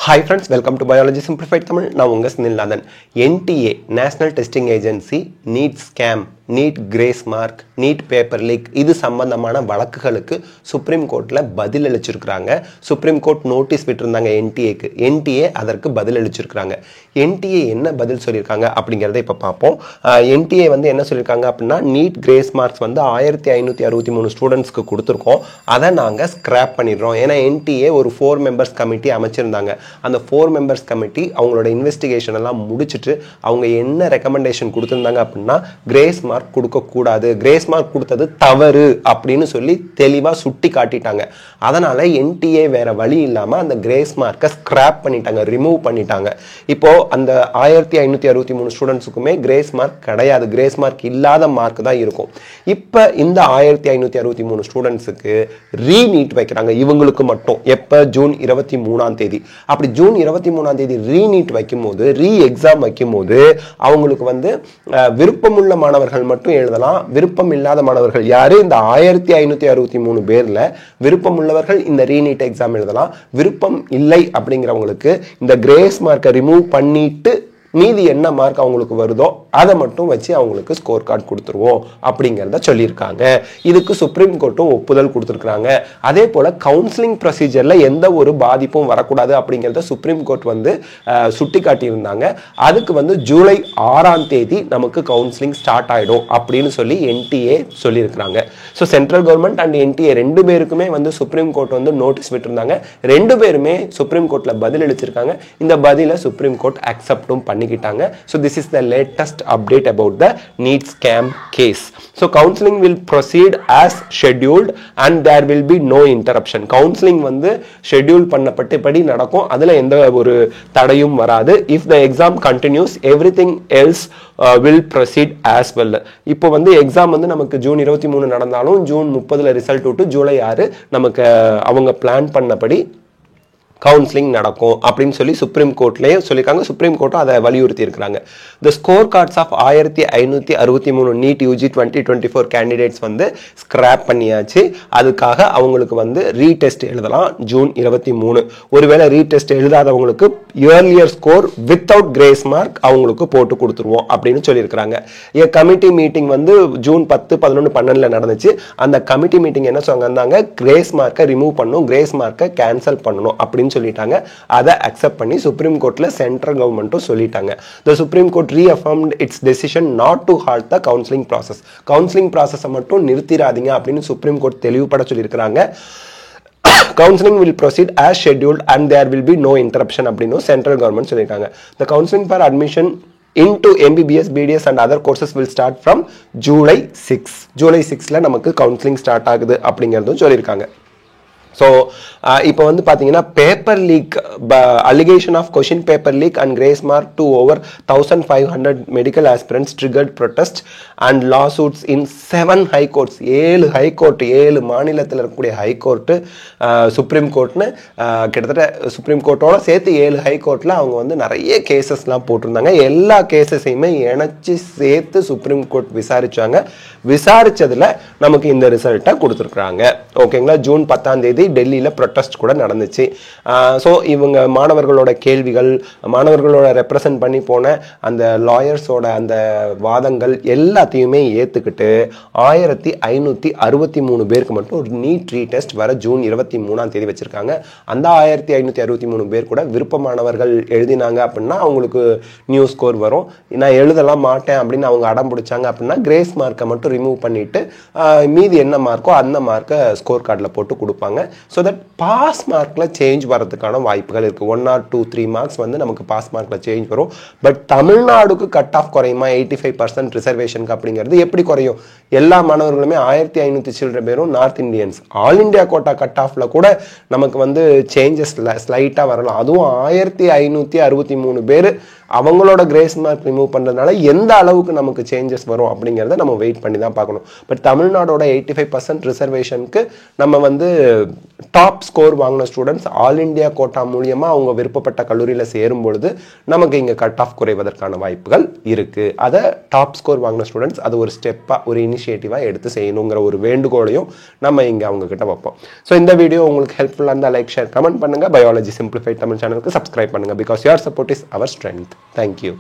Hi friends, welcome to Biology Simplified Tamil. நான் உங்க ஸ்னில்நாதன். NTA National Testing Agency NEET scam, NEET grace mark, NEET paper leak இது சம்பந்தமான வழக்குகளுக்கு supreme கோர்ட்ல பதில் அளிச்சிருக்காங்க. சுப்ரீம் கோர்ட் நோட்டீஸ் விட்டிருந்தாங்க NTA-க்கு. NTA அதற்கு பதில் அளிச்சிருக்காங்க. NTA என்ன பதில் சொல்லிருக்காங்க அப்படிங்கறதை இப்ப பாப்போம். NTA வந்து என்ன சொல்லிருக்காங்க அப்படினா NEET grace marks வந்து 1563 ஸ்டூடண்ட்ஸ்க்கு கொடுத்திருக்கோம். அத நாங்க ஸ்கிராப் பண்ணிடுறோம். ஏனா NTA ஒரு 4 மெம்பர்ஸ் கமிட்டி அமைச்சிருந்தாங்க. அந்த 4 மெம்பர்ஸ் கமிட்டி அவங்களோட இன்வெஸ்டிகேஷன் எல்லாம் முடிச்சிட்டு அவங்க என்ன ரெக்கமெண்டேஷன் கொடுத்திருந்தாங்க அப்படினா கிரேஸ் மார்க் கொடுக்க கூடாது, கிரேஸ் மார்க் கொடுத்தது தவறு அப்படினு சொல்லி தெளிவா சுட்டி காட்டிட்டாங்க. அதனால NTA வேற வழி இல்லாம அந்த கிரேஸ் மார்க்கை ஸ்கிராப் பண்ணிட்டாங்க, ரிமூவ் பண்ணிட்டாங்க. இப்போ அந்த 1563 ஸ்டூடண்ட்ஸ்க்குமே கிரேஸ் மார்க் கிடையாது, கிரேஸ் மார்க் இல்லாத மார்க் தான் இருக்கும். இப்போ இந்த 1563 ஸ்டூடண்ட்ஸ்க்கு ரீநீட் வைக்கிறாங்க. இவங்களுக்கு மட்டும் எப்ப ஜூன் 23ஆம் தேதி. அப்படி ஜூன் 23ஆம் தேதி ரீநீட் வைக்கும்போது, ரீ எக்ஸாம் வைக்கும்போது அவங்களுக்கு வந்து விருப்பமுள்ள மாணவர்கள் மட்டும் எழுதலாம். விருப்பம் இல்லாத மாணவர்கள் யாரு? இந்த 1563 பேர்ல விருப்பமுள்ளவர்கள் இந்த ரீநீட் எக்ஸாம் எழுதலாம். விருப்பம் இல்லை அப்படிங்கிறவங்களுக்கு இந்த கிரேஸ் மார்க்கை ரிமூவ் பண்ணிட்டு மீதி என்ன மார்க் அவங்களுக்கு வருதோ அதை மட்டும் வச்சு அவங்களுக்கு ஸ்கோர் கார்டு கொடுத்துருவோம் அப்படிங்கிறத சொல்லியிருக்காங்க. இதுக்கு சுப்ரீம் கோர்ட்டும் ஒப்புதல் கொடுத்துருக்காங்க. அதே போல கவுன்சிலிங் ப்ரொசீஜர்ல எந்த ஒரு பாதிப்பும் வரக்கூடாது அப்படிங்கிறத சுப்ரீம் கோர்ட் வந்து சுட்டி காட்டியிருந்தாங்க. அதுக்கு வந்து ஜூலை 6ஆம் தேதி நமக்கு கவுன்சிலிங் ஸ்டார்ட் ஆயிடும் அப்படின்னு சொல்லி NTA சொல்லியிருக்காங்க. So central government and NTA ரெண்டு பேருக்குமே வந்து சுப்ரீம் கோர்ட் வந்து நோட்டீஸ் விட்டுருந்தாங்க. ரெண்டு பேருமே சுப்ரீம் கோர்ட்ல பதில் அளிச்சிருக்காங்க. இந்த பதில சுப்ரீம் கோர்ட் அக்செப்டும் பண்ணிக்கிட்டாங்க. So this is the latest update about the NEET scam case. So counseling will proceed as scheduled and there will be no interruption. Counseling வந்து schedule பண்ணப்பட்டபடி நடக்கும். அதுல எந்த ஒரு தடையும் வராது. If the exam continues, everything else will proceed as well. இப்போ வந்து exam வந்து நமக்கு ஜூன் 23 நடந்தாலும் ஜூன் 30ல ரிசல்ட் விட்டு ஜூலை 6 நமக்கு அவங்க பிளான் பண்ணபடி கவுன்சிலிங் நடக்கும் அப்படின்னு சொல்லி சுப்ரீம் கோர்ட்லயே சொல்லிருக்காங்க. சுப்ரீம் கோர்ட்டும் அதை வலியுறுத்தி இருக்காங்க. The score cards of 1563 NEET UG 2024 candidates வந்து ஸ்கிராப் பண்ணியாச்சு. அதுக்காக அவங்களுக்கு வந்து ரீடெஸ்ட் எழுதலாம் ஜூன் 23. ஒருவேளை ரீடெஸ்ட் எழுதாதவங்களுக்கு earlier score without grace mark அவங்களுக்கு போட்டு கொடுத்துருவோம் அப்படின்னு சொல்லியிருக்காங்க. கமிட்டி மீட்டிங் வந்து ஜூன் 10, 11, 12 நடந்துச்சு. அந்த கமிட்டி மீட்டிங் என்ன சொன்னாங்க, கிரேஸ் மார்க்கை ரிமூவ் பண்ணணும், கிரேஸ் மார்க்கை கேன்சல் பண்ணணும் அப்படின்னு சொல்லிட்டாங்க. அதை அக்செப்ட் பண்ணி சுப்ரீம் கோர்ட்ல சென்ட்ரல் கவர்மெண்ட்டும் சொல்லிட்டாங்க. The Supreme Court reaffirmed its decision not to halt the counseling process. Counselling ப்ராசஸை மட்டும் நிறுத்திடாதீங்க அப்படின்னு சுப்ரீம் கோர்ட் தெளிவுபட சொல்லியிருக்காங்க. Counseling will proceed as scheduled and there will be no interruption அப்படின்னு சென்ட்ரல் கவர்மெண்ட் சொல்லியிருக்காங்க. The counseling for admission into MBBS, BDS and other courses will start from July 6. July 6ல நமக்கு counselling start ஆகுது அப்படிங்கிறதும் சொல்லியிருக்காங்க. So இப்போ வந்து பார்த்தீங்கன்னா paper leak, allegation of question paper leak and grace mark to over 1500 medical aspirants triggered protest and lawsuits in 7 high courts. 7 high court, 7 மாநிலத்தில் இருக்கக்கூடிய high court, supreme கோர்ட்னு கிட்டத்தட்ட சுப்ரீம் கோர்ட்டோட சேர்த்து 7 ஹைகோர்ட்டில் அவங்க வந்து நிறைய கேசஸ்லாம் போட்டிருந்தாங்க. எல்லா கேசஸையுமே இணைச்சி சேர்த்து சுப்ரீம் கோர்ட் விசாரிச்சாங்க. விசாரிச்சதுல நமக்கு இந்த ரிசல்ட்டை கொடுத்துருக்குறாங்க. ஓகேங்களா. ஜூன் 10ஆம் தேதி டெல்லியில ப்ரொட்டஸ்ட் கூட நடந்துச்சு. ஸோ இவங்க மாணவர்களோட கேள்விகள், மாணவர்களோட ரெப்ரசன்ட் பண்ணி போன அந்த லாயர்ஸோட அந்த வாதங்கள் எல்லாத்தையுமே ஏத்துக்கிட்டு 1563 பேருக்கு மட்டும் ஒரு நீட் ரீடெஸ்ட் வர ஜூன் 23ஆம் தேதி வச்சிருக்காங்க. அந்த 1563 பேர் கூட விருப்பமானவர்கள் எழுதினாங்க அப்படின்னா அவங்களுக்கு நியூ ஸ்கோர் வரும். நான் எழுதலாம் மாட்டேன் அப்படின்னு அவங்க அடம் பிடிச்சாங்க அப்படின்னா கிரேஸ் மார்க்கை மட்டும் ரிமூவ் பண்ணிட்டு மீதி என்ன மார்க்கோ அந்த மார்க்கை ஸ்கோர் கார்டில் போட்டு கொடுப்பாங்க. ஸோ தட் பாஸ் மார்க்கில் சேஞ்ச் வரதுக்கான வாய்ப்புகள் இருக்குது. 1 or 2, 3 மார்க்ஸ் வந்து நமக்கு பாஸ் மார்க்கில் சேஞ்ச் வரும். பட் தமிழ்நாடுக்கு கட் ஆஃப் குறையுமா 85% ரிசர்வேஷனுக்கு அப்படிங்கிறது எப்படி குறையும்? எல்லா மாணவர்களுமே 1500 சில்ட்ர பேரும் north Indians. All India quota cut ஆஃப்ல கூட நமக்கு வந்து சேஞ்சஸ் ஸ்லைட்டாக வரலாம். அதுவும் 1563 பேர் அவங்களோட கிரேஸ் மார்க் ரிமூவ் பண்ணுறதுனால எந்த அளவுக்கு நமக்கு சேஞ்சஸ் வரும் அப்படிங்கிறத நம்ம வெயிட் பண்ணி தான் பார்க்கணும். பட் தமிழ்நாடோட 85% ரிசர்வேஷனுக்கு நம்ம வந்து டாப் ஸ்கோர் வாங்கின ஸ்டூடெண்ட்ஸ் ஆல் இண்டியா கோட்டா மூலியம் மூலியமாக அவங்க விருப்பப்பட்ட கல்லூரியில் சேரும் பொழுது நமக்கு இங்கே கட் ஆஃப் குறைவதற்கான வாய்ப்புகள் இருக்குது. அதை டாப் ஸ்கோர் வாங்கின ஸ்டூடெண்ட்ஸ் அது ஒரு ஸ்டெப்பாக ஒரு இனிஷியேட்டிவாக எடுத்து செய்யணுங்கிற ஒரு வேண்டுகோளையும் நம்ம இங்கே அவங்கக்கிட்ட வைப்போம். ஸோ இந்த வீடியோ உங்களுக்கு ஹெல்ப்ஃபுல்லாக இருந்தால் லைக், ஷேர், கமெண்ட் பண்ணுங்கள். பயாலஜி சிம்பிளிஃபைட் தமிழ் சேனலுக்கு சப்ஸ்கிரைப் பண்ணுங்கள். Because your support is our strength. Thank you.